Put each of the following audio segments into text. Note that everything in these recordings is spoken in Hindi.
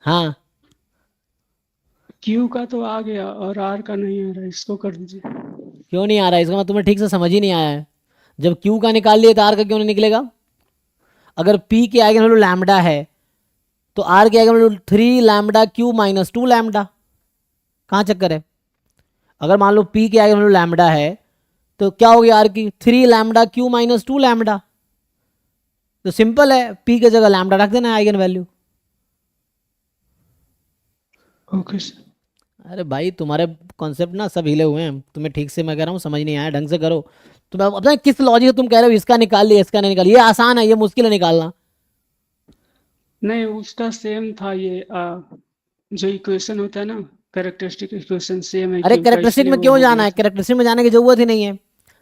हाँ, क्यू का तो आ गया और आर का नहीं आ रहा, इसको कर दीजिए। क्यों नहीं आ रहा है? इसका मतलब तुम्हें ठीक से समझ ही नहीं आया है। जब क्यू का निकाल लिए तो आर का क्यों नहीं निकलेगा? अगर पी के आइगन वैल्यू लैम्बडा है तो आर के eigen value 3 lambda Q minus 2 lambda. कहाँ चक्कर है? अगर मान लो पी के आइगन वैल्यू लैम्बडा है तो क्या होगी आर की? 3 लैम्बडा क्यू माइनस 2 लैम्बडा। तो सिंपल है, पी की जगह लैम्बडा रख देना आइगन वैल्यू। Okay sir. अरे भाई तुम्हारे कॉन्सेप्ट ना सब हिले हुए हैं, तुम्हें ठीक से मैं कह रहा हूँ समझ नहीं आया, ढंग से करो। तुम अब अपना किस लॉजिक से तुम कह रहे हो इसका निकाल लिया इसका नहीं निकाल लिया? ये आसान है, ये मुश्किल है निकालना। नहीं, उसका सेम था ये जो इक्वेशन होता है ना, कैरेक्टरिस्टिक इक्वेशन सेम है अरे क्यू का, कैरेक्टरिस्टिक इसलिए में वो क्यों हो जाना गया है? था। कैरेक्टरिस्टिक में जाने की जरूरत ही नहीं है।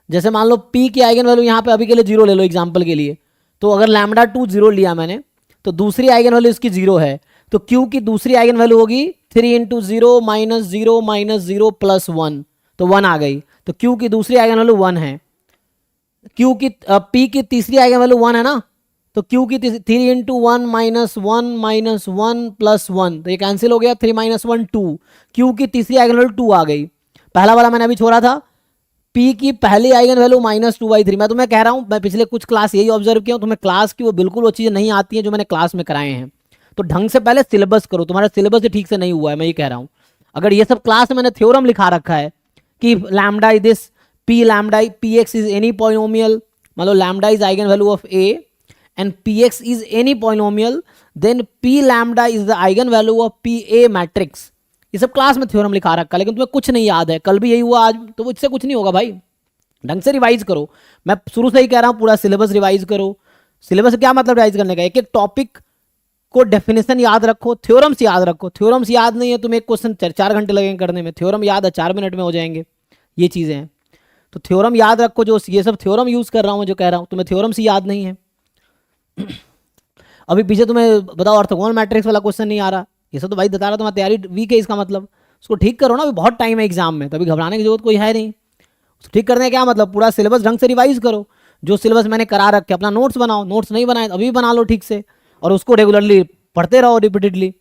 जैसे मान लो पी की आइगन वैल्यू यहाँ पे अभी के लिए जीरो ले लो एग्जाम्पल के लिए। तो अगर लैम्बडा टू जीरो लिया मैंने, तो दूसरी आइगन वैल्यू इसकी जीरो है। तो क्यू की दूसरी आइगन वैल्यू होगी 3 into zero minus zero plus 1। तो 1 आ गई। तो क्यू की दूसरी आइगन वैल्यू 1 है। क्यू की पी की तीसरी आइगन वैल्यू 1 है ना। तो क्यू की 3 इंटू 1 माइनस 1 माइनस 1 प्लस 1, तो ये कैंसिल हो गया। 3 - 1 2। क्यू की तीसरी आइगन वैल्यू 2 आ गई। पहला वाला मैंने अभी छोड़ा था। पी की पहली आइगन वैल्यू -2/3। मैं तुम्हें कह रहा हूं, मैं पिछले कुछ क्लास यही ऑब्जर्व किया हूं, तुम्हें क्लास की वो बिल्कुल वो चीजें नहीं आती हैं जो मैंने क्लास में कराए हैं। तो ढंग से पहले सिलेबस करो, तुम्हारा सिलेबस ही ठीक से नहीं हुआ है, मैं ये कह रहा हूं। अगर ये सब क्लास में मैंने थ्योरम लिखा रखा है कि lambda is this, P lambda P X is any polynomial, मतलब lambda is eigenvalue of A and P X is any polynomial, then P lambda is the eigenvalue of P A matrix. ये सब क्लास में थ्योरम लिखा रखा है, लेकिन तुम्हें कुछ नहीं याद है। कल भी यही हुआ, आज तो इससे कुछ नहीं होगा भाई। ढंग से रिवाइज करो। मैं शुरू से ही कह रहा हूं पूरा सिलेबस रिवाइज करो। सिलेबस से क्या मतलब रिवाइज करने का? एक एक टॉपिक को डेफिनेशन याद रखो, थ्योरम्स याद रखो। थ्योरम्स याद नहीं है तुम्हें, एक क्वेश्चन 4 घंटे लगेंगे करने में। थ्योरम याद है 4 मिनट में हो जाएंगे। ये चीजें हैं। तो थ्योरम याद रखो। जो ये सब थ्योरम यूज कर रहा हूं, जो कह रहा हूं, तुम्हें थ्योरम्स ही याद नहीं है। अभी पीछे तुम्हें बताओ ऑर्थोगोनल मैट्रिक्स वाला क्वेश्चन नहीं आ रहा। ये सब तो भाई बता रहा, तुम्हारी तैयारी वीक है इसका मतलब। उसको ठीक करो ना, अभी बहुत टाइम है एग्जाम में, तो अभी घबराने की जरूरत कोई है नहीं। उसको ठीक करने का क्या मतलब? पूरा सिलेबस ढंग से रिवाइज करो। जो सिलेबस मैंने करा रखे अपना नोट्स बनाओ, नोट्स नहीं बनाए तो अभी बना लो ठीक से। और उसको रेगुलरली पढ़ते रहो रिपीटेडली।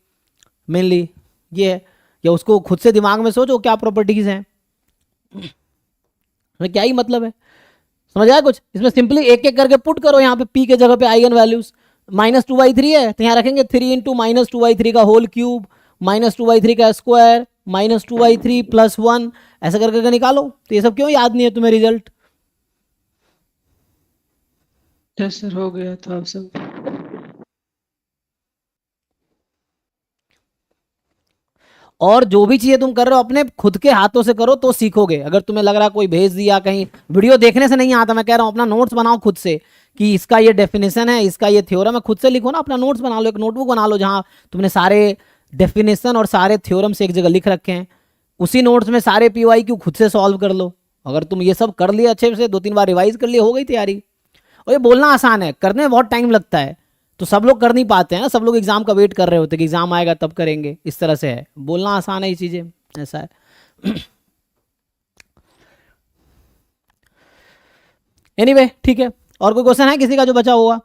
मेनली ये है। या उसको खुद से दिमाग में सोचो क्या प्रॉपर्टीज हैं, क्या ही मतलब है। समझ आया कुछ? इसमें सिंपली एक एक करके पुट करो। यहाँ पे पी के जगह पे आइगन वैल्यूज -2/3 है, तो यहाँ रखेंगे 3 × -2/3 का होल क्यूब, -2/3 का स्क्वायर, -2/3 +1, ऐसा करके निकालो। तो ये सब क्यों याद नहीं है तुम्हें रिजल्ट? यस सर, हो गया था अब सब। और जो भी चीजें तुम कर रहे हो अपने खुद के हाथों से करो तो सीखोगे। अगर तुम्हें लग रहा कोई भेज दिया कहीं, वीडियो देखने से नहीं आता। मैं कह रहा हूं अपना नोट्स बनाओ खुद से, कि इसका ये डेफिनेशन है, इसका ये थ्योरम है। खुद से लिखो ना, अपना नोट्स बना लो, एक नोटबुक बना लो जहां तुमने सारे डेफिनेशन और सारे थ्योरम से एक जगह लिख रखे हैं। उसी नोट्स में सारे PYQ खुद से सॉल्व कर लो। अगर तुम ये सब कर लिए अच्छे से, 2-3 बार रिवाइज कर लिए, हो गई तैयारी। और ये बोलना आसान है, करने में बहुत टाइम लगता है। तो सब लोग कर नहीं पाते हैं ना, सब लोग एग्जाम का वेट कर रहे होते कि एग्जाम आएगा तब करेंगे, इस तरह से है। बोलना आसान है, ये चीजें ऐसा है। एनीवे ठीक है। और कोई क्वेश्चन है किसी का जो बचा हुआ?